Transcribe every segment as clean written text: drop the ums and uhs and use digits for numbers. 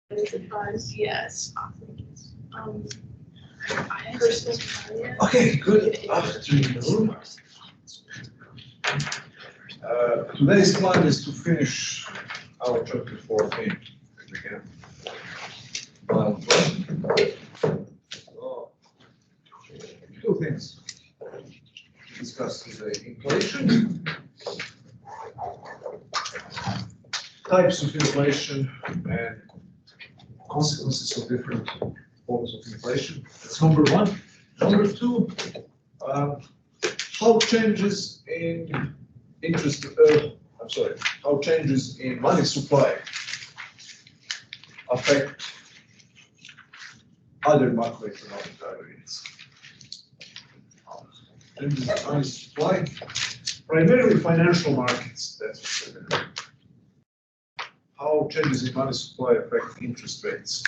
Enterprise, yes. Personal value. Okay, good afternoon. Today's plan is to finish our chapter 14 again. Two things to discuss today: inflation, types of inflation, and consequences of different forms of inflation. That's number one. Number two, how changes in how changes in money supply affect other macroeconomic variables. Changes in money supply, primarily financial markets. That's how changes in money supply affect interest rates.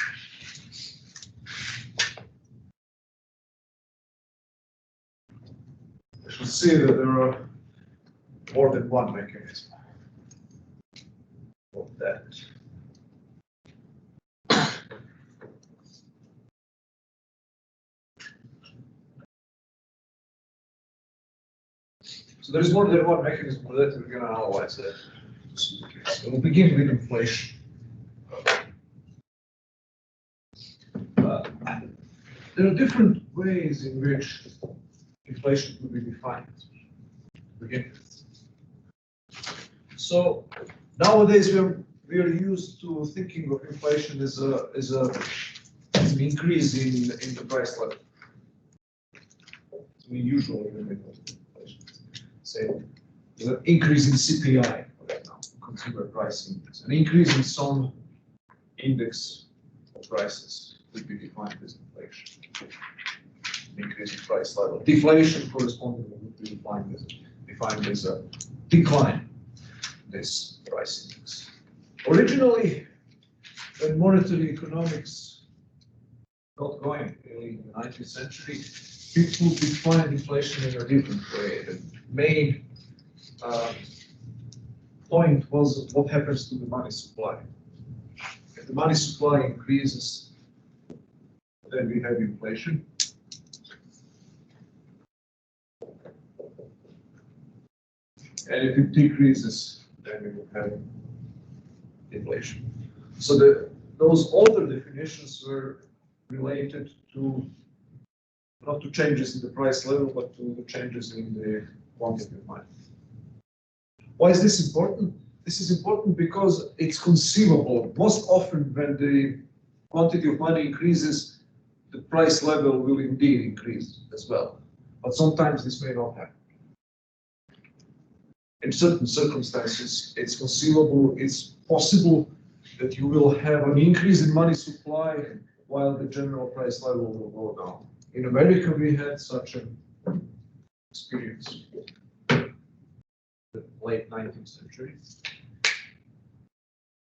You should see that there are more than one mechanism of that. So there is more than one mechanism for that, and we're going to analyze that. So we'll begin with inflation. There are different ways in which inflation could be defined. Begin. So nowadays we are used to thinking of inflation as an increase in the price level. We usually limit inflation. Say there's an increase in CPI right now, consumer price index. An increase in some index of prices would be defined as inflation. Increase in price level. Deflation correspondingly would be defined as a decline in this price index. Originally, when monetary economics got going early in the 19th century, people defined inflation in a different way. The main point was what happens to the money supply. If the money supply increases, then we have inflation. And if it decreases, then we will have inflation. So those older definitions were related to not to changes in the price level, but to the changes in the quantity of money. Why is this important? This is important because it's conceivable. Most often when the quantity of money increases, the price level will indeed increase as well. But sometimes this may not happen. In certain circumstances, it's conceivable, it's possible that you will have an increase in money supply while the general price level will go down. In America, we had such an experience in the late 19th century,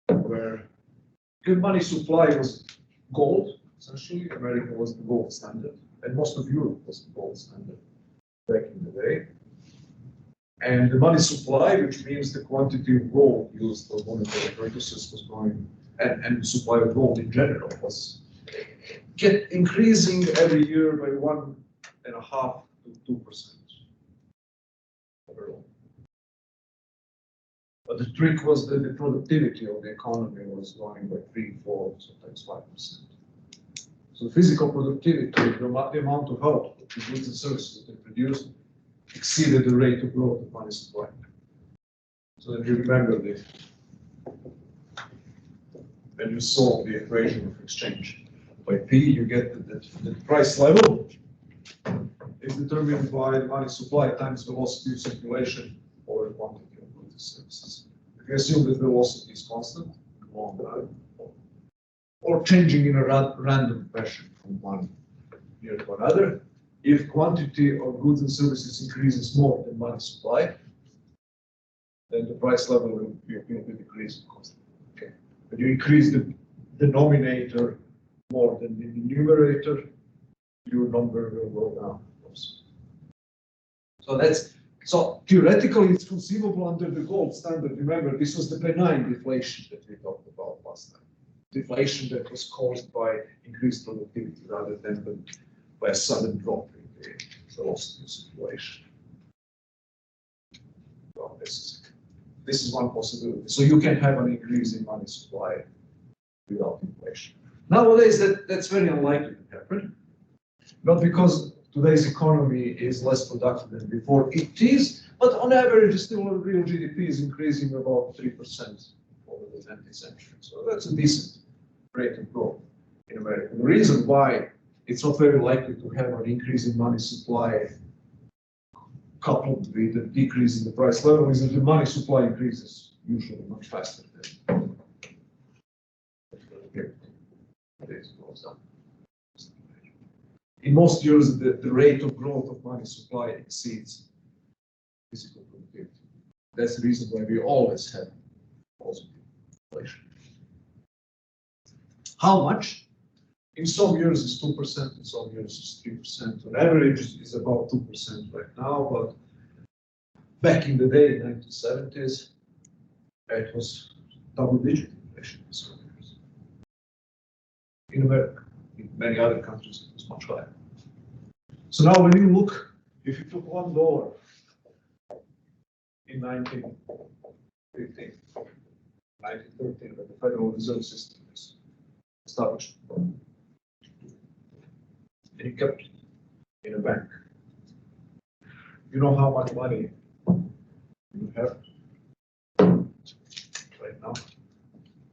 where good money supply was gold, essentially. America was the gold standard, and most of Europe was the gold standard back in the day. And the money supply, which means the quantity of gold used for monetary purposes, was going, and the supply of gold in general was increasing every year by 1.5% to 2% overall. But the trick was that the productivity of the economy was going by 3, 4, sometimes 5%. So physical productivity, the amount of output, the goods and services that they produced, exceeded the rate of growth of money supply. So then you remember this when you solve the equation of exchange. By P, you get the price level is determined by the money supply times velocity of circulation over quantity of goods and services. If you assume that velocity is constant, long time, or changing in a random fashion from one year to another, if quantity of goods and services increases more than money supply, then the price level will be decreasing constantly. Okay. When you increase the denominator more than the numerator, your number will go down. So theoretically, it's conceivable under the gold standard. Remember, this was the benign deflation that we talked about last time. deflation that was caused by increased productivity rather than by a sudden drop in the velocity of circulation. Well, this is one possibility. So you can have an increase in money supply without inflation. Nowadays, that's very unlikely to happen, not because today's economy is less productive than before. It is, but on average, still real GDP is increasing about 3% over the 20th century. So that's a decent rate of growth in America. The reason why it's not very likely to have an increase in money supply coupled with a decrease in the price level is that the money supply increases usually much faster than it goes down. In most years, the rate of growth of money supply exceeds physical productivity. That's the reason why we always have positive inflation. How much? In some years it's 2%, in some years it's 3%. On average is about 2% right now, but back in the day, in the 1970s, it was double-digit inflation in some years. In America, in many other countries, it was much higher. So now when you look, if you took $1 in 1913, when the Federal Reserve System was established, and you kept it in a bank, you know how much money you have right now?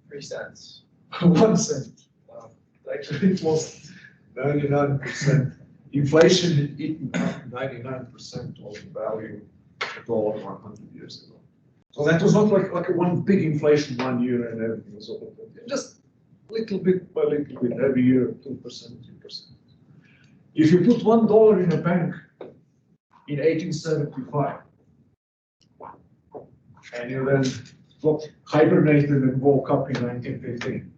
3 cents. 1 cent. Wow. Actually, it was 99%. Inflation had eaten up 99% of the value of the dollar 100 years ago. So that was not like a one big inflation one year and everything was over. Just little bit by little bit, every year, 2%, 3%. If you put $1 in a bank in 1875, and you then hibernated and woke up in 1915,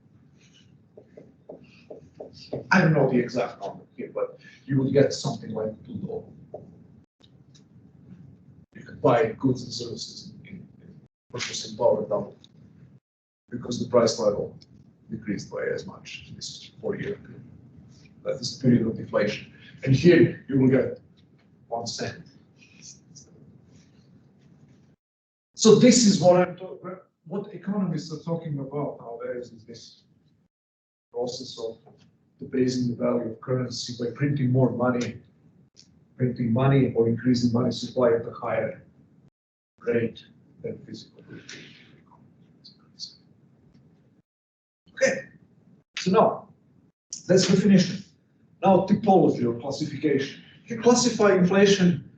I don't know the exact number here, but you would get something like $2. You could buy goods and services in purchasing power doubled because the price level decreased by as much. This is 4 years. That is the period of deflation. And here you will get 1 cent. So this is what economists are talking about nowadays, is this process of debasing the value of currency by printing more money, or increasing money supply at a higher rate than physical. Okay, so now that's definition. Now typology or classification. You classify inflation,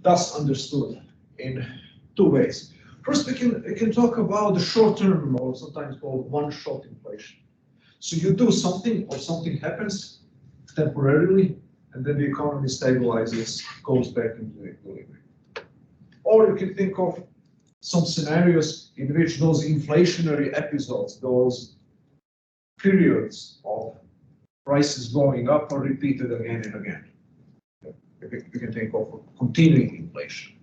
thus understood, in 2 ways. First, we can talk about the short-term, or sometimes called one-shot inflation. So you do something, or something happens temporarily, and then the economy stabilizes, goes back into equilibrium. Or you can think of some scenarios in which those inflationary episodes, those periods of prices going up, are repeated again and again. You can think of continuing inflation.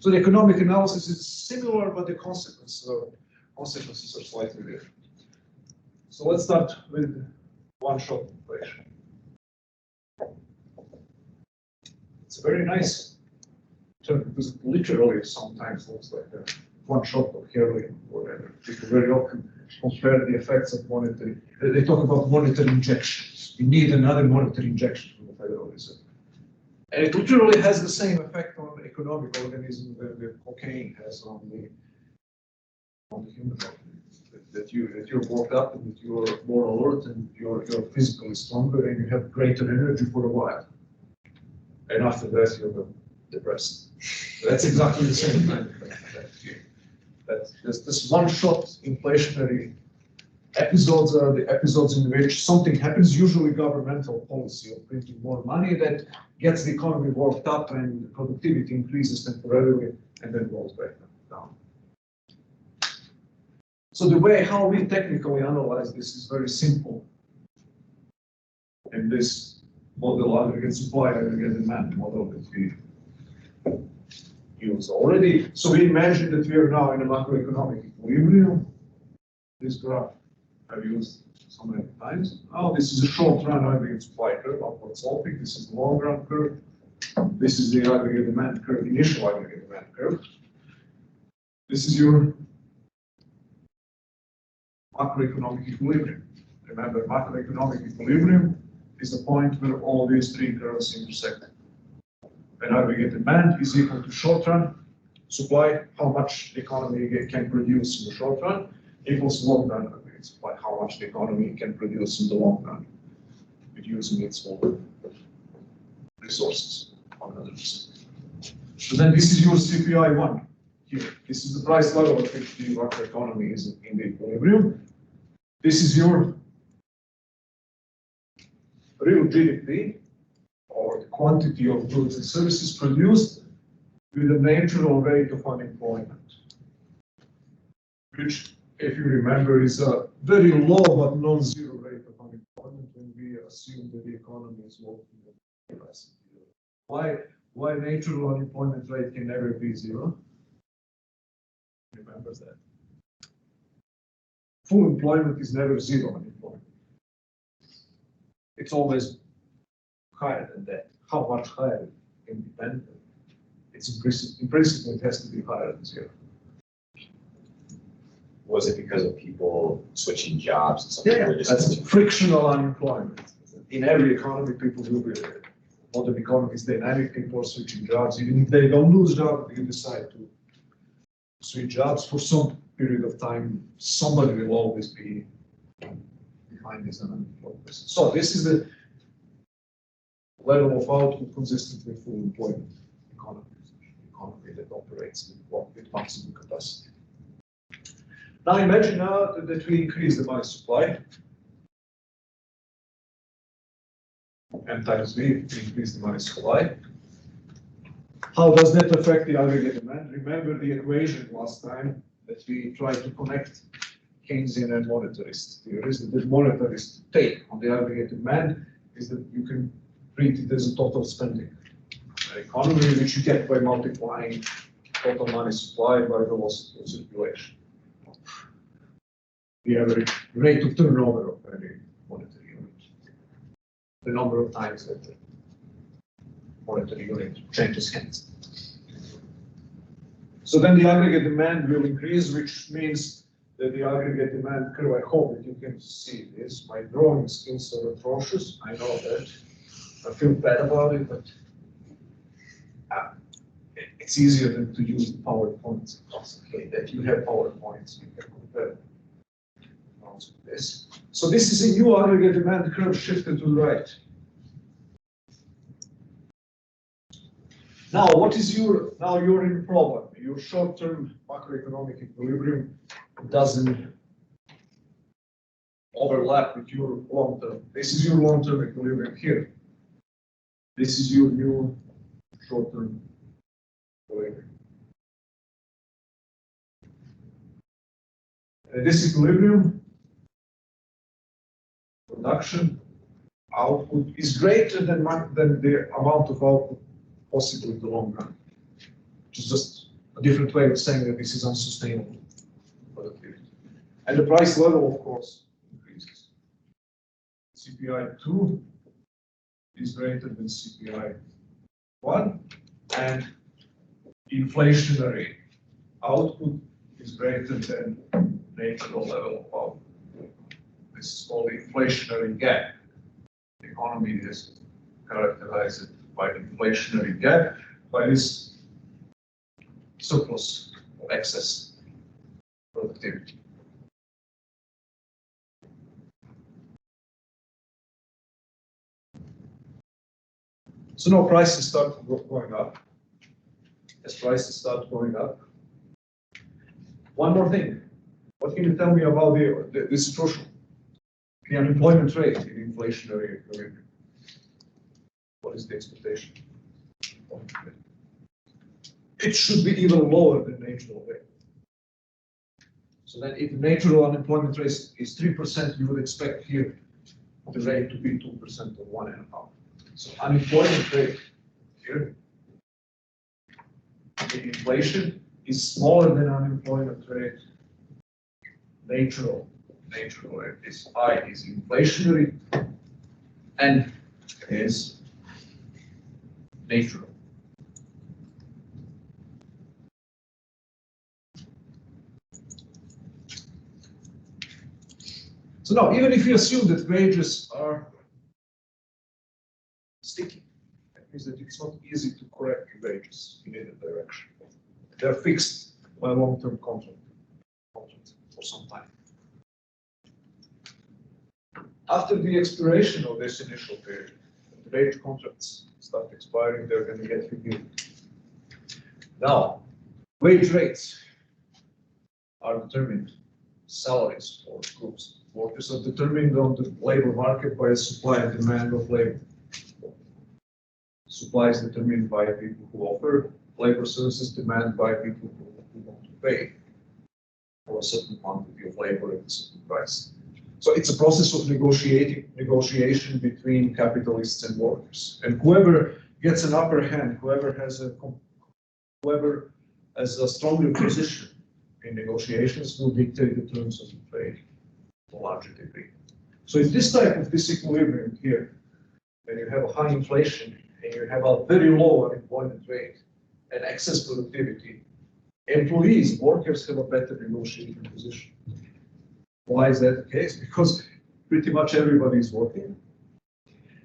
So the economic analysis is similar, but the consequences are slightly different. So let's start with one-shot inflation. It's a very nice term because it literally sometimes looks like a one-shot of heroin or whatever. People very often compare the effects of monetary. They talk about monetary injections. You need another monetary injection from the Federal Reserve. And it literally has the same effect on economic organisms that the cocaine has on the human organism. That you're woke up and that you're more alert and you're physically stronger and you have greater energy for a while. And after that, you're depressed. That's exactly the same kind of effect here. There's this one-shot inflationary episodes are the episodes in which something happens, usually governmental policy of printing more money, that gets the economy worked up and productivity increases temporarily and then goes back down. So the way how we technically analyze this is very simple. And this model, aggregate supply, aggregate demand model that we use already. So we imagine that we are now in a macroeconomic equilibrium. This graph I've used so many times. Now this is a short run aggregate supply curve, upward sloping. This is the long run curve. This is the aggregate demand curve, initial aggregate demand curve. This is your macroeconomic equilibrium. Remember, macroeconomic equilibrium is the point where all these three curves intersect. When aggregate demand is equal to short run supply, how much the economy can produce in the short run, equals long run aggregate supply, how much the economy can produce in the long run, with using its own resources, 100%. So then this is your CPI1 here. This is the price level at which the macroeconomy is in the equilibrium. This is your real GDP, or the quantity of goods and services produced with a natural rate of unemployment, which, if you remember, is a very low but non-zero rate of unemployment when we assume that the economy is working at capacity. Why natural unemployment rate can never be zero? Remember that. Full employment is never zero unemployment. It's always higher than that. How much higher can depend? It's in principle, it has to be higher than zero. Was it because of people switching jobs and something? Yeah, that's frictional unemployment. In every economy, people will be modern economy is dynamic. People are switching jobs. Even if they don't lose jobs, they decide to switch jobs for some period of time. Somebody will always be behind this unemployed person. So this is the level of output consistent with full employment economy that operates with maximum capacity. Now imagine that we increase the money supply, and times V, we increase the money supply. How does that affect the aggregate demand? Remember the equation last time that we tried to connect Keynesian and monetarist theories. That the monetarist take on the aggregate demand is that you can treat it as a total spending economy, which you get by multiplying total money supply by velocity of circulation. The average rate of turnover of any monetary unit. The number of times that the monetary unit changes hands. So then the aggregate demand will increase, which means that the aggregate demand curve, I hope that you can see this. My drawing skills are atrocious, I know that. I feel bad about it, but it's easier than to use the PowerPoints. Okay, that you have PowerPoints, you can compare this. So this is a new aggregate demand curve shifted to the right. Now, what is you're in a problem. Your short-term macroeconomic equilibrium doesn't overlap with your long-term. This is your long-term equilibrium here. This is your new short-term equilibrium. And this equilibrium, production, output is greater than the amount of output possible in the long run, which is just a different way of saying that this is unsustainable productivity. And the price level, of course, increases. CPI2 is greater than CPI1, and inflationary output is greater than natural level of output. This is called the inflationary gap. The economy is characterized by the inflationary gap, by this surplus or excess productivity. So now prices start going up. As prices start going up, one more thing. What can you tell me about this social? The unemployment rate in inflationary equilibrium. What is the expectation? It should be even lower than natural rate. So then if natural unemployment rate is 3%, you would expect here the rate to be 2% or 1.5%. So unemployment rate here, the inflation is smaller than unemployment rate, natural natural, right? This I is inflationary and is natural. So now, even if you assume that wages are sticky, that means that it's not easy to correct wages in either direction. They're fixed by long-term contract for some time. After the expiration of this initial period, the wage contracts start expiring, they're going to get reviewed. Now, wage rates are determined, salaries for groups. Workers are determined on the labor market by supply and demand of labor. Supply is determined by people who offer labor services, demand by people who want to pay for a certain quantity of labor at a certain price. So it's a process of negotiation between capitalists and workers. And whoever gets an upper hand, whoever has a stronger position in negotiations will dictate the terms of the trade to a larger degree. So in this type of disequilibrium here, when you have a high inflation and you have a very low unemployment rate and excess productivity, employees, workers have a better negotiating position. Why is that the case? Because pretty much everybody is working.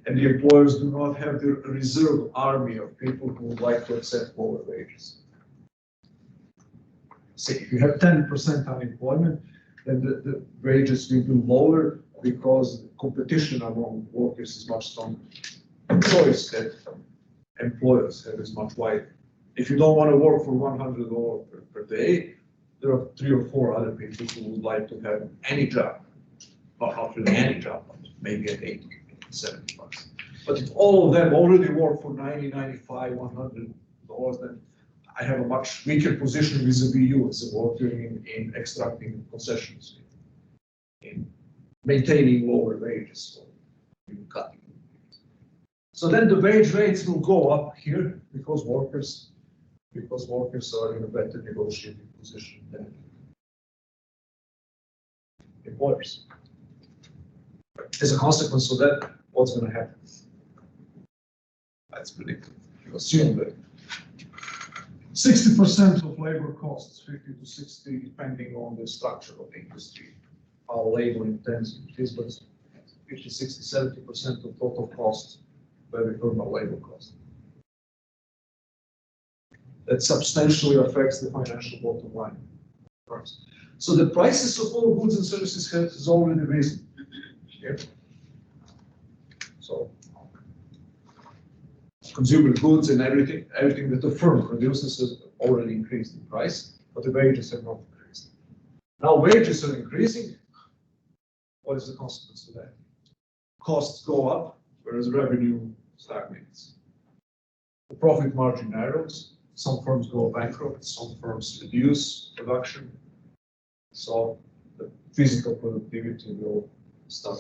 And the employers do not have the reserve army of people who would like to accept lower wages. Say if you have 10% unemployment, then the wages will be lower because the competition among workers is much stronger. The choice that employers have is much wider. If you don't want to work for $100 per day, there are 3 or 4 other people who would like to have any job. Not really any job, but maybe at 80, 70 bucks. But if all of them already work for 90, 95, $100, then I have a much weaker position vis-a-vis you as a worker in extracting concessions, in maintaining lower wages, or even cutting. So then the wage rates will go up here because workers are in a better negotiating position than employers. As a consequence of that, what's going to happen? That's predictable. You assume that 60% of labor costs, 50 to 60, depending on the structure of the industry, how labor intensive it is, but 50, 60, 70% of total costs by the thermal labor cost. That substantially affects the financial bottom line. So the prices of all goods and services has already risen. Yeah. So consumer goods and everything that the firm produces has already increased in price, but the wages have not increased. Now wages are increasing. What is the consequence of that? Costs go up, whereas revenue stagnates. The profit margin narrows. Some firms go bankrupt, some firms reduce production. So the physical productivity will start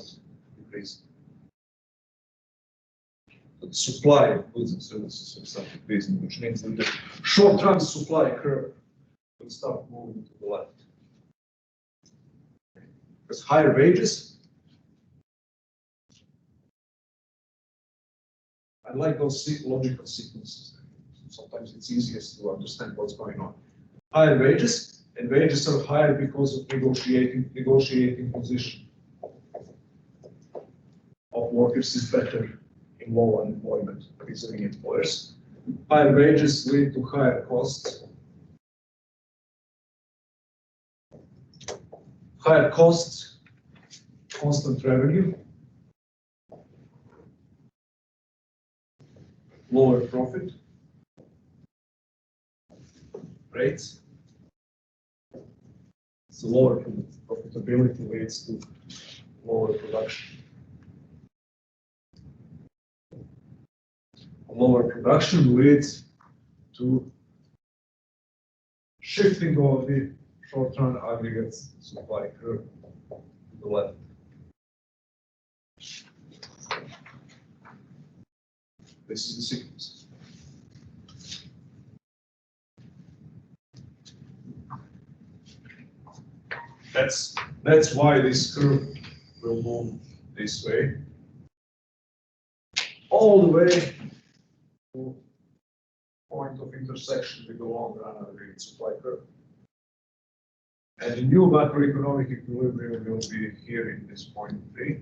decreasing. The supply of goods and services will start decreasing, which means that the short-run supply curve will start moving to the left. Because higher wages, I like those logical sequences. Sometimes it's easiest to understand what's going on. Higher wages, and wages are higher because of negotiating position of workers is better in low unemployment vis-a-vis employers. Higher wages lead to higher costs. Higher costs, constant revenue, lower profit rates. So lower profitability leads to lower production. Lower production leads to shifting of the short-term aggregate supply curve to the left. This is the sequence. That's That's why this curve will move this way, all the way to point of intersection with the long run aggregate supply curve. And the new macroeconomic equilibrium will be here in this point 3.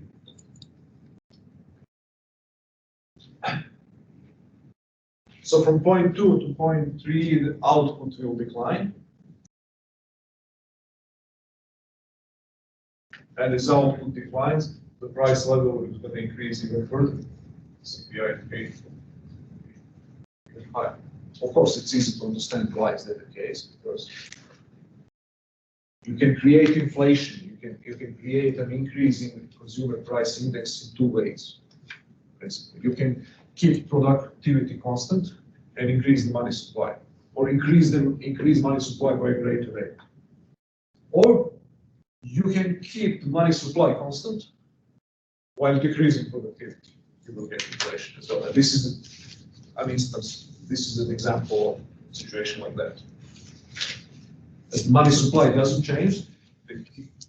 So from point 2 to point 3, the output will decline. And as output declines, the price level is going to increase even further. CPI rate even higher. Of course, it's easy to understand why is that the case, because you can create inflation. You can create an increase in consumer price index in 2 ways. Basically, you can keep productivity constant and increase the money supply, or increase money supply by a greater rate. Or you can keep the money supply constant while decreasing productivity. You will get inflation as well. And this is an instance. This is an example of a situation like that. As the money supply doesn't change,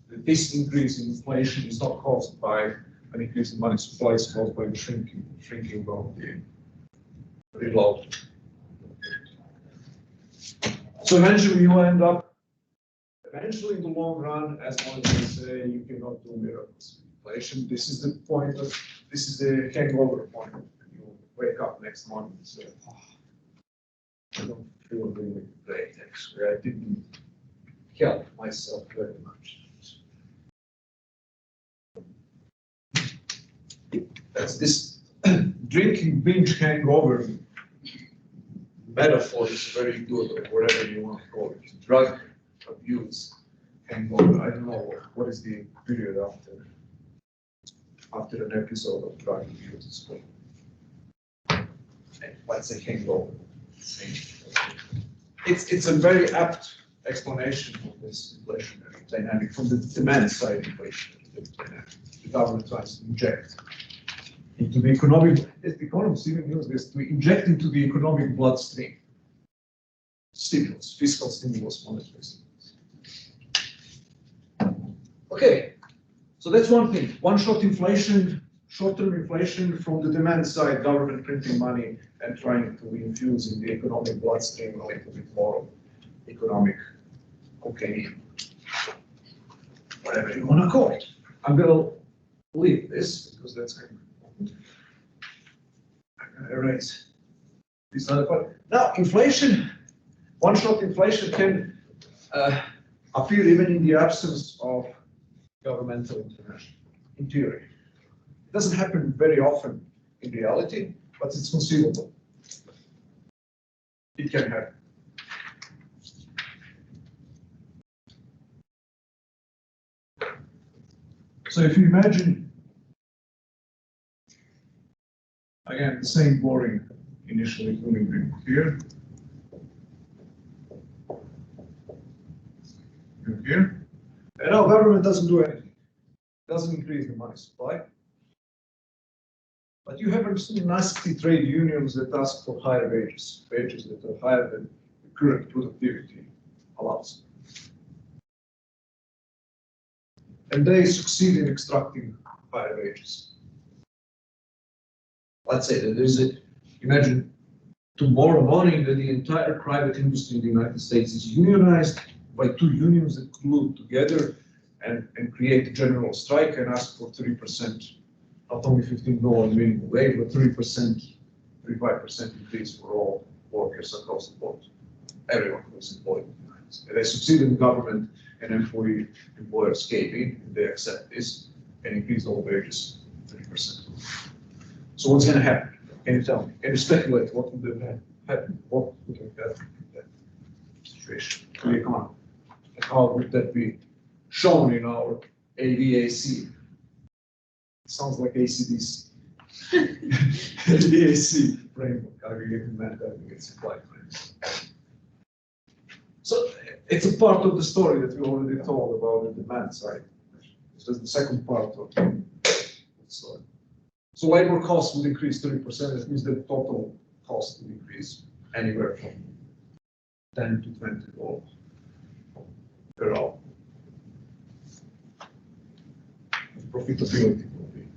this increase in inflation is not caused by an increase in money supply, it's caused by the shrinking of the reload. So eventually you end up, in the long run, as long as they say you cannot do miracles with inflation, this is the point of, this is the hangover point. You wake up next morning and say, oh, I don't feel really great actually. I didn't help myself very much. That's this drinking binge hangover metaphor is very good, or whatever you want to call it. Drug abuse hangover. I don't know what is the period after an episode of drug abuse. It's called, let's say, hangover. It's a very apt explanation of this inflationary dynamic from the demand side inflationary dynamic. The government tries to inject into the economic, as the economists even use this, to inject into the economic bloodstream stimulus, fiscal stimulus, monetary stimulus. Okay, so that's one thing. One-shot inflation, short-term inflation from the demand side, government printing money and trying to infuse in the economic bloodstream a little bit more economic cocaine, whatever you want to call it. I'm going to leave this because that's kind of important. I'm going to erase this other part. Now, inflation, one-shot inflation can appear even in the absence of governmental intervention, in theory. It doesn't happen very often in reality, but it's conceivable. It can happen. So if you imagine, again, the same boring initial equilibrium here, here, and our government doesn't do anything. It doesn't increase the money supply. But you have some nasty trade unions that ask for higher wages, wages that are higher than the current productivity allows. And they succeed in extracting higher wages. Let's say that there's imagine tomorrow morning that the entire private industry in the United States is unionized by 2 unions that collude together and create a general strike and ask for 3%, not only $15 minimum wage, but 3%, 35% increase for all workers across the board. Everyone who is employed in the United States. And they succeed in the government and employers cave in, and they accept this and increase all wages 30%. So what's going to happen? Can you tell me? Can you speculate what would have happened? What would have happened in that situation to the economy? And how would that be shown in our AVAC? It sounds like ACDC. AVAC framework, aggregate demand, aggregate supply framework. So it's a part of the story that we already told about the demand side. This is the second part of the story. So labor costs would increase 30%. That means the total cost would increase anywhere from 10 to 20 per hour. profitability will be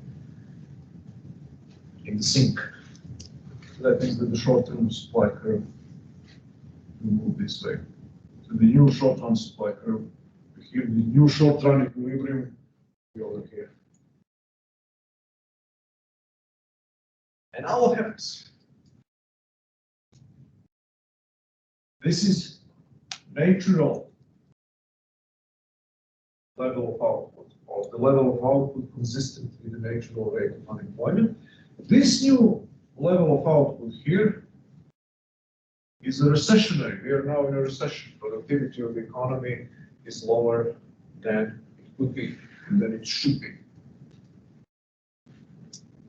in the sync. That means that the short-term supply curve will move this way. So the new short-run supply curve, here the new short-run equilibrium will be over here. And now what happens? This is natural level of output, or the level of output consistent with the natural rate of unemployment. This new level of output here is a recessionary. We are now in a recession. Productivity of the economy is lower than it could be, and than it should be.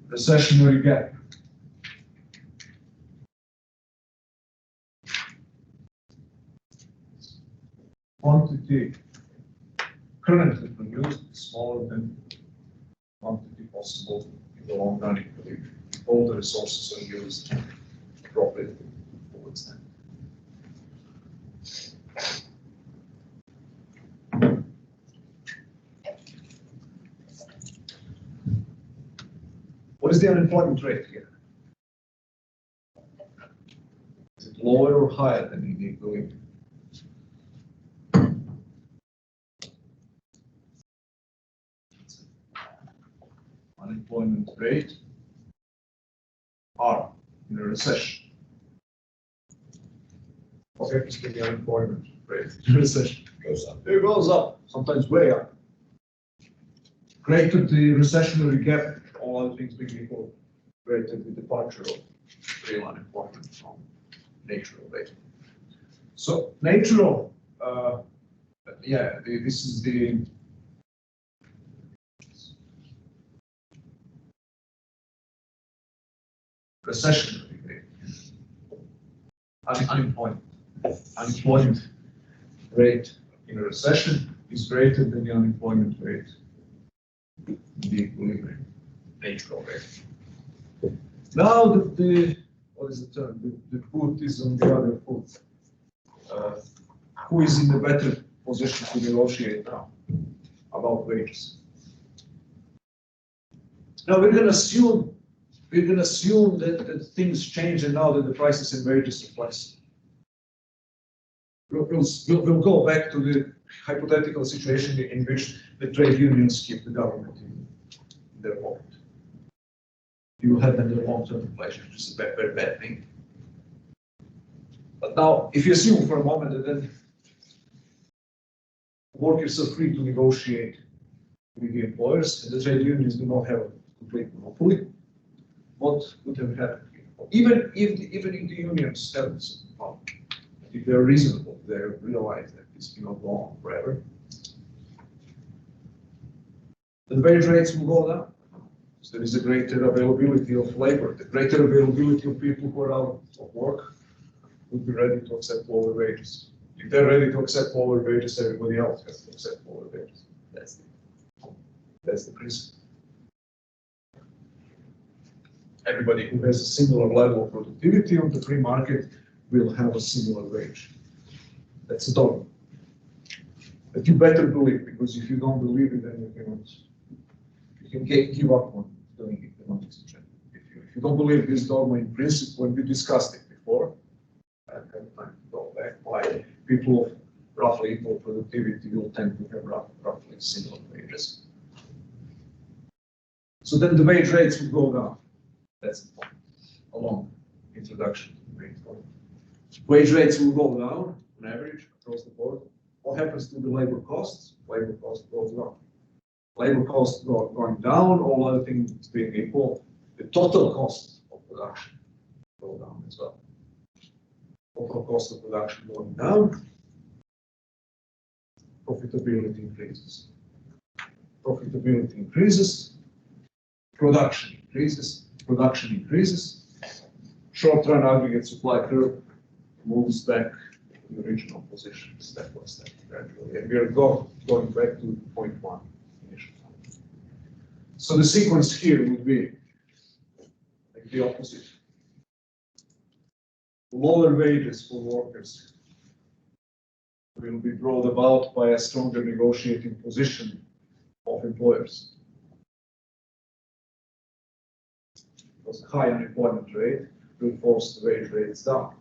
Recessionary gap. Quantity currently produced is smaller than quantity possible in the long run equilibrium. All the resources are used appropriately towards them. What is the unemployment rate here? Is it lower or higher than in the equilibrium? Unemployment rate R in a recession. What happens to the unemployment rate in a recession? Goes up. It goes up, sometimes way up. Greater the recessionary gap, all other things being equal, greater the departure of real unemployment from natural rate. So natural, this is the recessionary rate. Unemployment rate in a recession is greater than the unemployment rate in the equilibrium, natural rate. Now the what is the term? The foot is on the other foot. Who is in a better position to negotiate now about wages? Now we're going to assume that things change, and now that the prices and wages are flexible. We'll go back to the hypothetical situation in which the trade unions keep the government in their pocket. You will have them in long-term inflation, which is a very bad thing. But now, if you assume for a moment that then workers are free to negotiate with the employers, and the trade unions do not have a complete monopoly, what would have happened here? Even if the unions have this problem, if they're reasonable, they realize that this cannot go on forever, the wage rates will go down. So there is a greater availability of labor, the greater availability of people who are out of work would be ready to accept lower wages. If they're ready to accept lower wages, everybody else has to accept lower wages. That's the principle. Everybody who has a similar level of productivity on the free market will have a similar wage. That's a dogma. But you better believe, because if you don't believe it, then you can give up on doing economics in general. If you don't believe this dogma in principle, when we discussed it before, I have time to go back, why people of roughly equal productivity will tend to have roughly similar wages. So then the wage rates will go down. That's the point. A long introduction to the wage point. Wage rates will go down on average across the board. What happens to the labor costs? Labor cost goes down. Labor costs going down, all other things being equal, the total cost of production go down as well. Total cost of production going down, profitability increases. Profitability increases, production increases, short-run aggregate supply curve moves back to the original position step by step gradually. And we are going back to point one initial time. So the sequence here would be like the opposite. Lower wages for workers will be brought about by a stronger negotiating position of employers. because the high unemployment rate will force the wage rates down.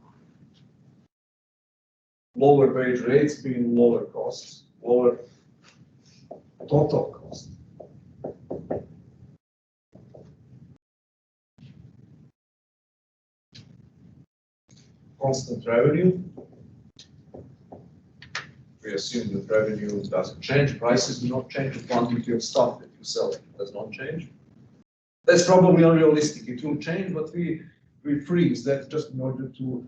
Lower wage rates mean lower costs, lower total cost. Constant revenue. We assume that revenue doesn't change, prices do not change, the quantity of stuff that you sell does not change. That's probably unrealistic. It will change, but we freeze that just in order to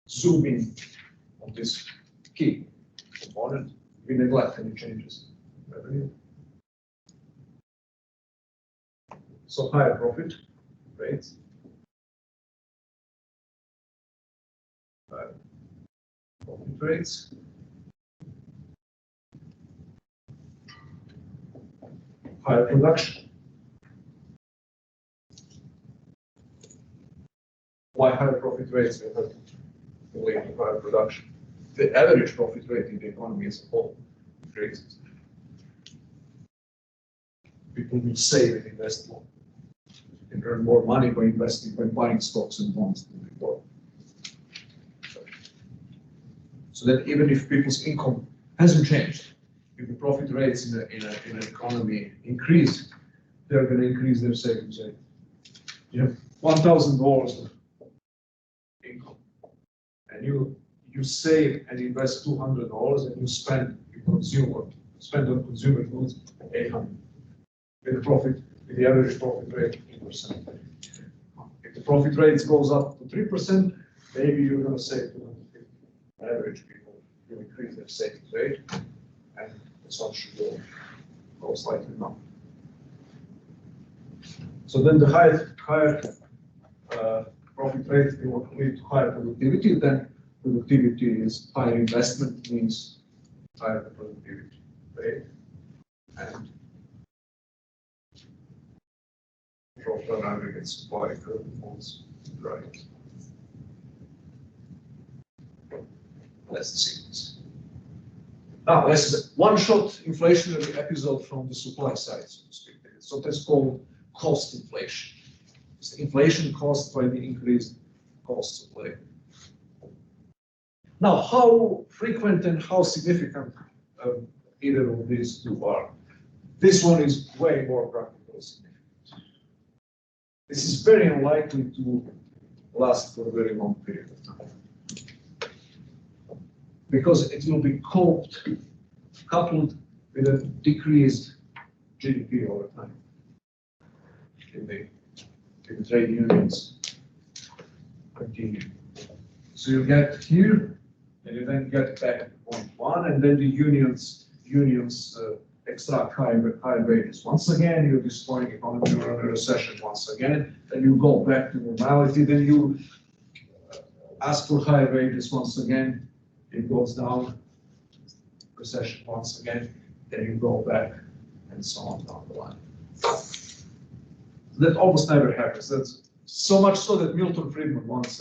zoom in on this key component. We neglect any changes in revenue. So higher profit rates. Profit rates. Higher production. Why higher profit rates? We have to lead to higher production. The average profit rate in the economy as a whole increases. People will save and invest more. And earn more money by investing, by buying stocks and bonds than before. So that even if people's income hasn't changed, if the profit rates in an economy increase, they're going to increase their savings rate. You have $1,000 of income, and you save and invest $200, and you spend on consumer goods $800 with the average profit rate 8%. If the profit rate goes up to 3%, maybe you're going to save $250. Average people will increase their savings rate, and this one should go slightly down. So then the higher profit rate will lead to higher productivity. Then productivity is higher investment means higher productivity rate, and short-term aggregate supply curve falls right. Let's see this. Now, this is a one-shot inflationary episode from the supply side, so to speak. So that's called cost inflation. It's inflation caused by the increased costs of labor. Now, how frequent and how significant either of these two are? This one is way more practically significant. This is very unlikely to last for a very long period of time, because it will be coupled with a decreased GDP over time in the trade unions continue. So you get here, and you then get back to point one, and then the unions extract higher wages. Once again, you're destroying economy, you're in a recession once again, then you go back to normality, then you ask for higher wages once again, it goes down, recession once again, then you go back, and so on down the line. That almost never happens. That's so much so that Milton Friedman once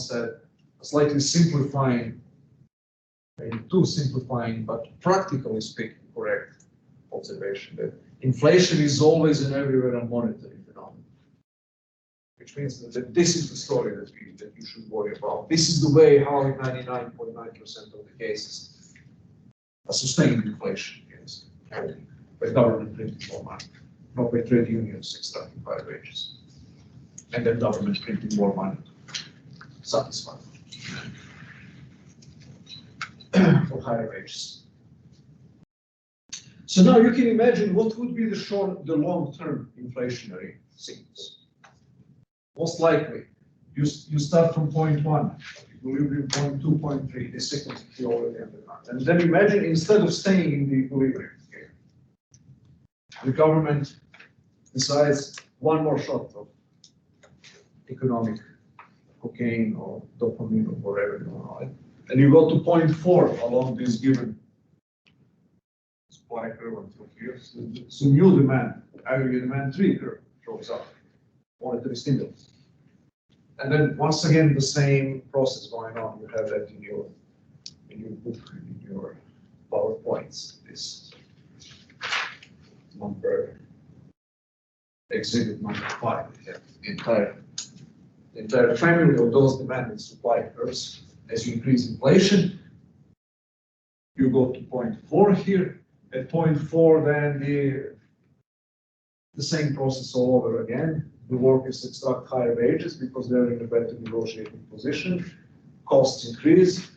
said, slightly simplifying, maybe too simplifying, but practically speaking, correct observation that inflation is always and everywhere a monetary phenomenon, which means that this is the story that you should worry about. This is the way how in 99.9% of the cases a sustained inflation is handled by government printing more money, not by trade unions extracting higher wages, and then government printing more money to satisfy for higher wages. So now you can imagine what would be the long-term inflationary scenes. Most likely, you start from point one, equilibrium point 2, point 3, the cyclicity already undergone. And then imagine instead of staying in the equilibrium here, the government decides one more shot of economic cocaine or dopamine or whatever you want, and you go to point 4 along this given supply curve until here. So new demand, aggregate demand 3 curve shows up, monetary stimulus. And then once again, the same process going on. You have that in your book, in your PowerPoints, this number exhibit number 5. We have the entire family of those demand and supply curves. As you increase inflation, you go to 0.4 here. At 0.4, then the same process all over again. The workers extract higher wages because they're in a better negotiating position. Costs increase.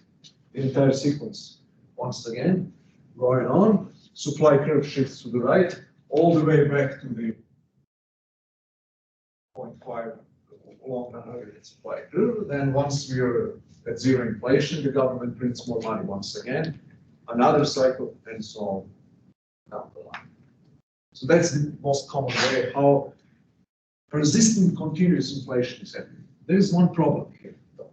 The entire sequence, once again, going on. Supply curve shifts to the right, all the way back to the 0.5 long aggregate supply curve. Then once we are at zero inflation, the government prints more money once again. Another cycle, and so on down the line. So that's the most common way how persistent continuous inflation is happening. There is one problem here, though.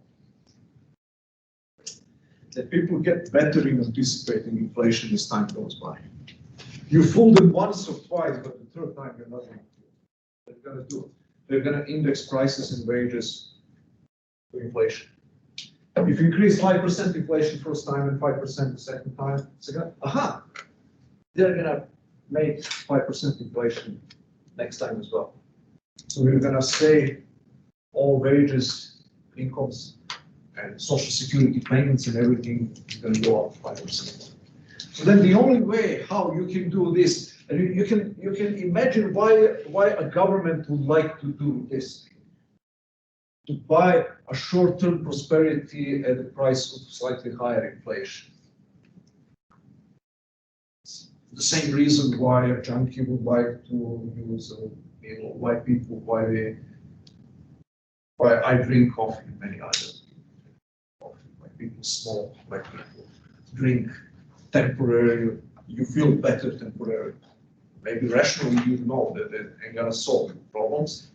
That people get better in anticipating inflation as time goes by. You fool them once or twice, but the third time you're not going to do it. They're going to do it. They're going to index prices and wages to inflation. If you increase 5% inflation first time and 5% the second time, they're going to make 5% inflation next time as well. So we're going to say all wages, incomes, and social security payments and everything is going to go up 5%. So then the only way how you can do this, and you can imagine why a government would like to do this. To buy a short-term prosperity at the price of slightly higher inflation. It's the same reason why a junkie would like to use, why people, why I drink coffee and many others. Why people smoke, why people drink temporarily, you feel better temporarily. Maybe rationally you know that they ain't gonna solve your problems,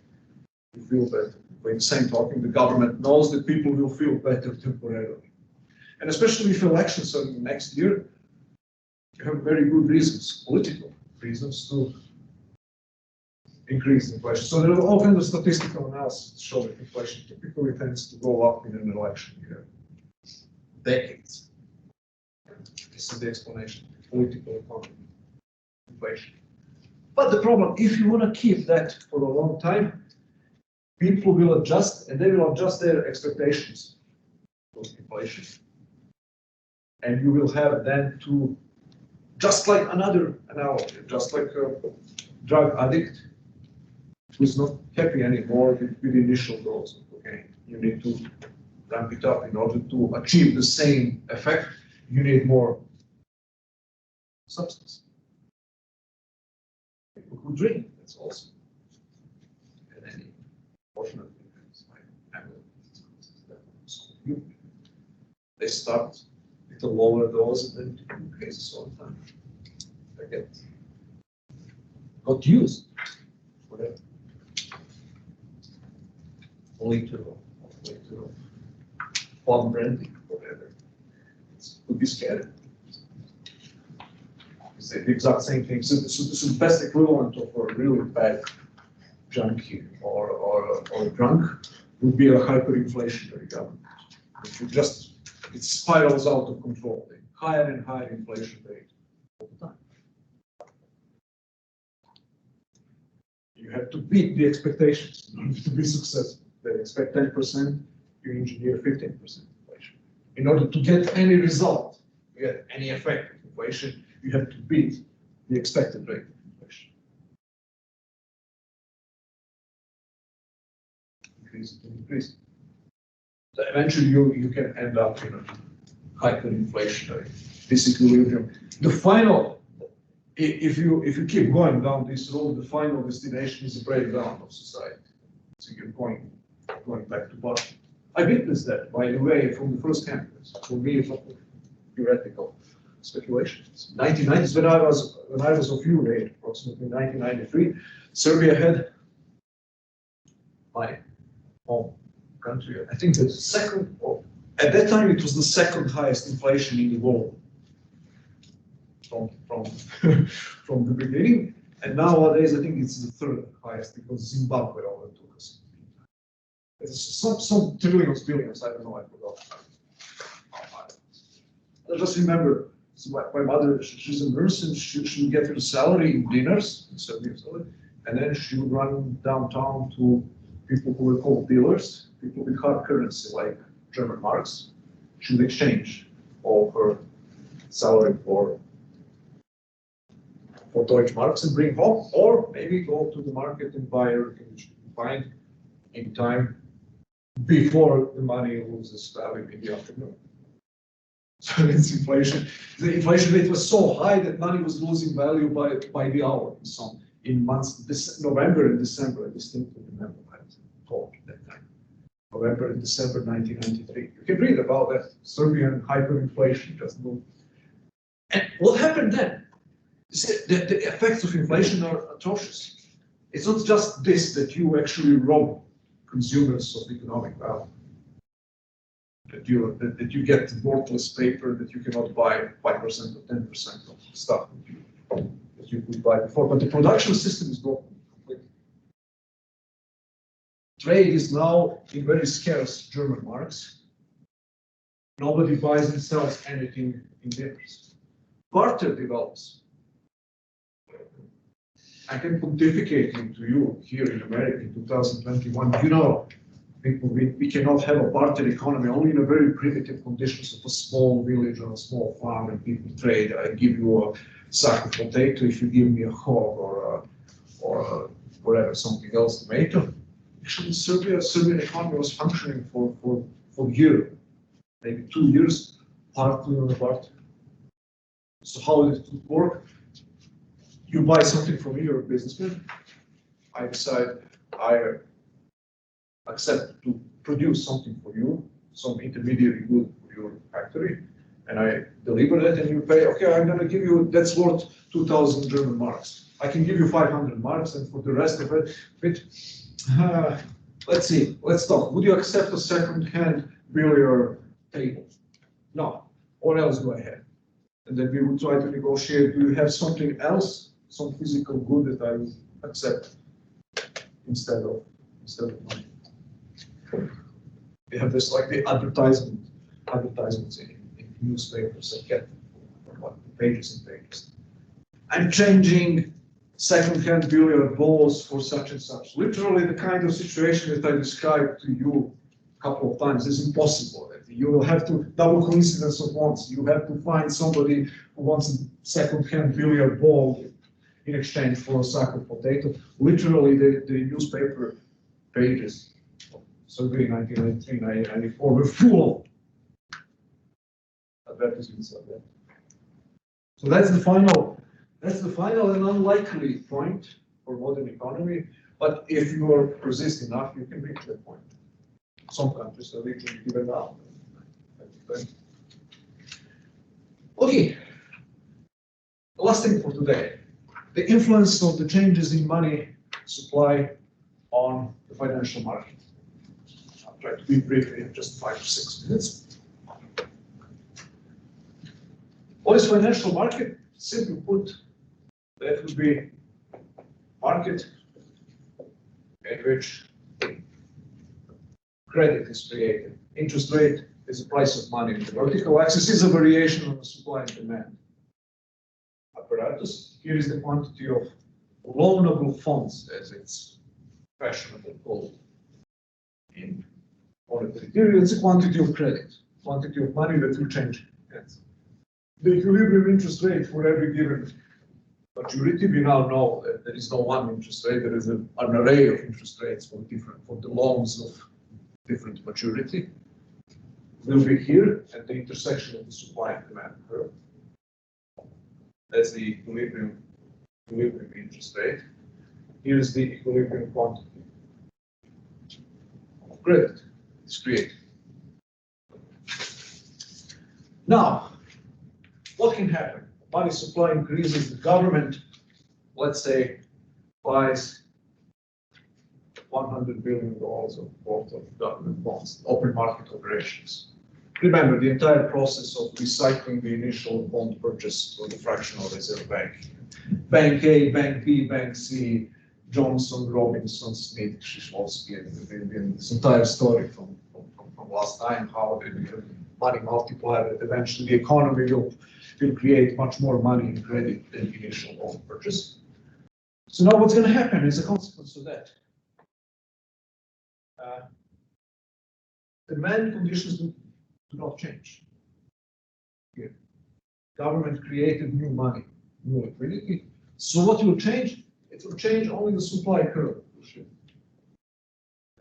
you feel better. By the same token, the government knows that people will feel better temporarily. And especially if elections are next year, you have very good reasons, political reasons, to increase inflation. So there are all kinds of statistical analysis to show that inflation typically tends to go up in an election year. Decades. This is the explanation, political economy, inflation. But the problem, if you want to keep that for a long time, people will adjust, and they will adjust their expectations to inflation. And you will have then to, just like another analogy, just like a drug addict who's not happy anymore with the initial dose of cocaine. You need to ramp it up in order to achieve the same effect. You need more substance. People who drink, that's also. And any fortunately, they start with a lower dose and then it increases all the time. They got used, whatever. A liter of palm brandy, whatever. It could be scary. It's the exact same thing. So this is the best equivalent of a really bad junkie or drunk would be a hyperinflationary government. If you just, it spirals out of control. Higher and higher inflation rate all the time. You have to beat the expectations in order to be successful. They expect 10%, you engineer 15% inflation. In order to get any result, get any effect of inflation, you have to beat the expected rate of inflation. Increase. So eventually you can end up in a hyperinflationary disequilibrium. The final, if you keep going down this road, the final destination is a breakdown of society. So you're going back to bottom. I witnessed that, by the way, from the first hand. For me, it's not theoretical speculations. 1990s, when I was of your age, approximately 1993, Serbia had my home country. I think the second, at that time, it was the second highest inflation in the world from the beginning. And nowadays, I think it's the third highest because Zimbabwe overtook us. It's some trillions, billions, I don't know, I forgot. I just remember, so my mother, she's a nurse and she get her salary in dinners, in Serbian salary, and then she would run downtown to people who were called dealers, people with hard currency like German marks. She would exchange all her salary for Deutsche marks and bring home, or maybe go to the market and buy everything that you can find in time before the money loses value in the afternoon. So it's inflation. The inflation rate was so high that money was losing value by the hour. So in months, November and December, I distinctly remember I talked at that time. November and December 1993. You can read about that. Serbian hyperinflation just moved. And what happened then? The effects of inflation are atrocious. It's not just this that you actually rob consumers of economic value. That you get worthless paper that you cannot buy 5% or 10% of stuff that you could buy before. But the production system is broken completely. Trade is now in very scarce German marks. Nobody buys and sells anything in dinners. Barter develops. I can pontificate to you here in America in 2021, you know, we cannot have a barter economy only in a very primitive conditions of a small village or a small farm and people trade. I give you a sack of potato if you give me a hog or whatever, something else, tomato. Actually, Serbian economy was functioning for a year, maybe 2 years, partly on a barter. So how did it work? You buy something from me, you're a businessman. I decide I accept to produce something for you, some intermediary good for your factory, and I deliver that and you pay, okay, I'm gonna give you, that's worth 2,000 German marks. I can give you 500 marks and for the rest of it, let's see, let's talk. Would you accept a second-hand billiard table? No, what else do I have? And then we would try to negotiate, do you have something else, some physical good that I would accept instead of money? We have this like the advertisements in newspapers that get pages and pages. I'm changing second-hand billiard balls for such and such. Literally the kind of situation that I described to you a couple of times is impossible. You will have to, double coincidence of once, you have to find somebody who wants a second-hand billiard ball in exchange for a sack of potato. Literally the newspaper pages, Serbia 1993, 1994 were full of advertisements like that. So that's the final and unlikely point for modern economy. But if you are persist enough, you can reach that point. Some countries are reaching even now. Okay. Last thing for today. The influence of the changes in money supply on the financial market. I'll try to be brief in just 5 or 6 minutes. What is financial market? Simply put, that would be market in which credit is created. Interest rate is the price of money. The vertical axis is a variation of the supply and demand apparatus. Here is the quantity of loanable funds, as it's fashionable called in monetary theory. It's a quantity of credit, quantity of money that will change hands. The equilibrium interest rate for every given maturity, we now know that there is no one interest rate, there is an array of interest rates for the loans of different maturity. Will be here at the intersection of the supply and demand curve. That's the equilibrium interest rate. Here is the equilibrium quantity of credit is created. Now, what can happen? Money supply increases, the government, let's say, buys $100 billion of government bonds, open market operations. Remember, the entire process of recycling the initial bond purchase for the fractional reserve bank. Bank A, Bank B, Bank C, Johnson, Robinson, Smith, Krzyzewski, and this entire story from last time, how the money multiplier, that eventually the economy will create much more money in credit than initial bond purchase. So now what's going to happen as a consequence of that? Demand conditions do not change. Here. Government created new money, new liquidity. So what will change? It will change only the supply curve.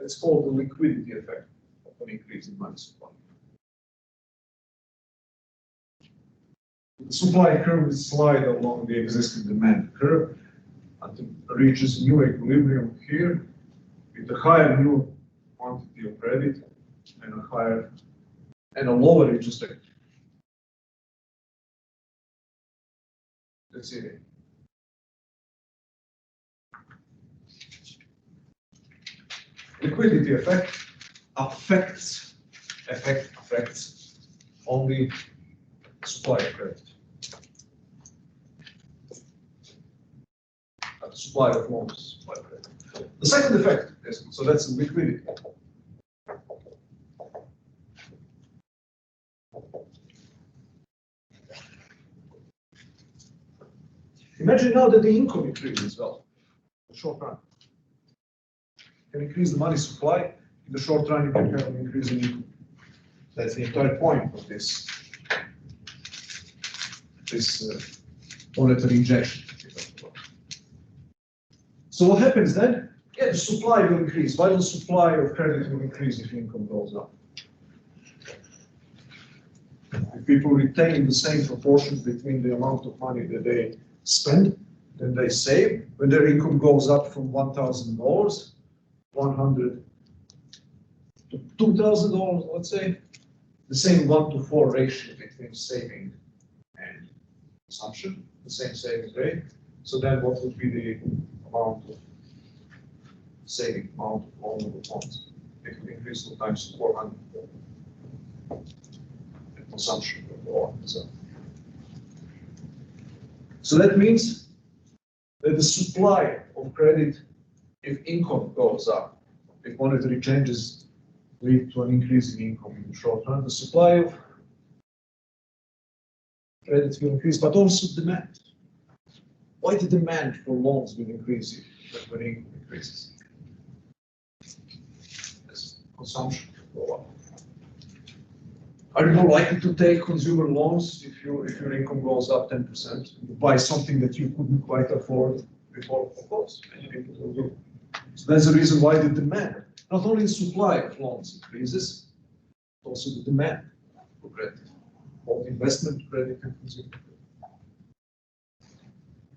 It's called the liquidity effect of an increase in money supply. The supply curve will slide along the existing demand curve until it reaches new equilibrium here with a higher new quantity of credit and a higher and a lower interest rate. That's it. Liquidity effect affects only supply of credit. Supply of loans, supply of credit. The second effect is, so that's liquidity. Imagine now that the income increases as well, in the short run. You can increase the money supply, in the short run you can have an increase in income. That's the entire point of this monetary injection. So what happens then? Yeah, the supply will increase. Why the supply of credit will increase if income goes up? If people retain the same proportion between the amount of money that they spend, then they save. When their income goes up from $1,000, $100 to $2,000, let's say, the same 1-to-4 ratio between saving and consumption, the same savings rate. So then what would be the amount of saving, amount of loanable funds? It would increase 2 times 400. And consumption will go on. So that means that the supply of credit, if income goes up, if monetary changes lead to an increase in income in the short run, the supply of credit will increase, but also demand. Why the demand for loans will increase when income increases? As consumption will go up. Are you more likely to take consumer loans if your income goes up 10%? You buy something that you couldn't quite afford before? Of course, many people will do. So that's the reason why the demand, not only the supply of loans increases, but also the demand for credit, both investment credit and consumer credit.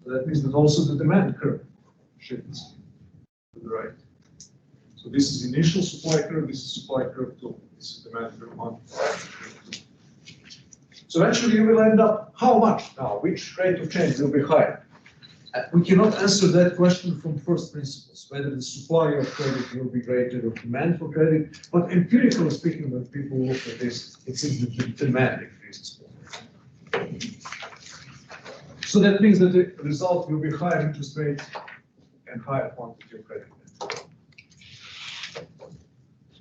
So that means that also the demand curve shifts to the right. So this is initial supply curve, this is supply curve 2, this is demand curve 1. So eventually you will end up, how much now? Which rate of change will be higher? We cannot answer that question from first principles, whether the supply of credit will be greater or demand for credit, but empirically speaking, when people look at this, it seems that the demand increases. So that means that the result will be higher interest rate and higher quantity of credit.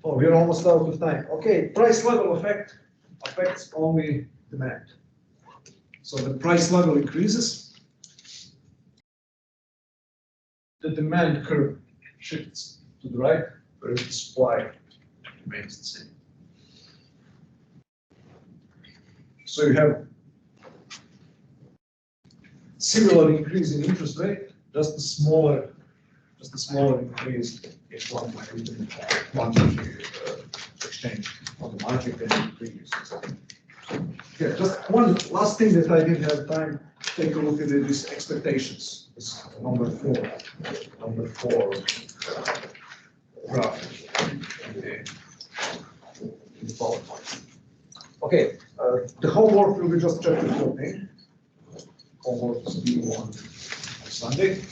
Oh, we're almost out of time. Okay, price level effect affects only demand. So the price level increases, the demand curve shifts to the right, whereas the supply remains the same. So you have similar increase in interest rate, just a smaller increase in quantity exchange on the market than in the previous. Yeah, just one last thing that I didn't have time. Take a look at these expectations. It's number 4 graph in the PowerPoint. Okay, the homework will be just chapter 14. Homework is due on Sunday.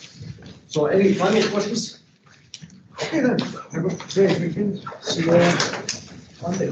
So any final questions? Okay then, have a great weekend. See you on Monday.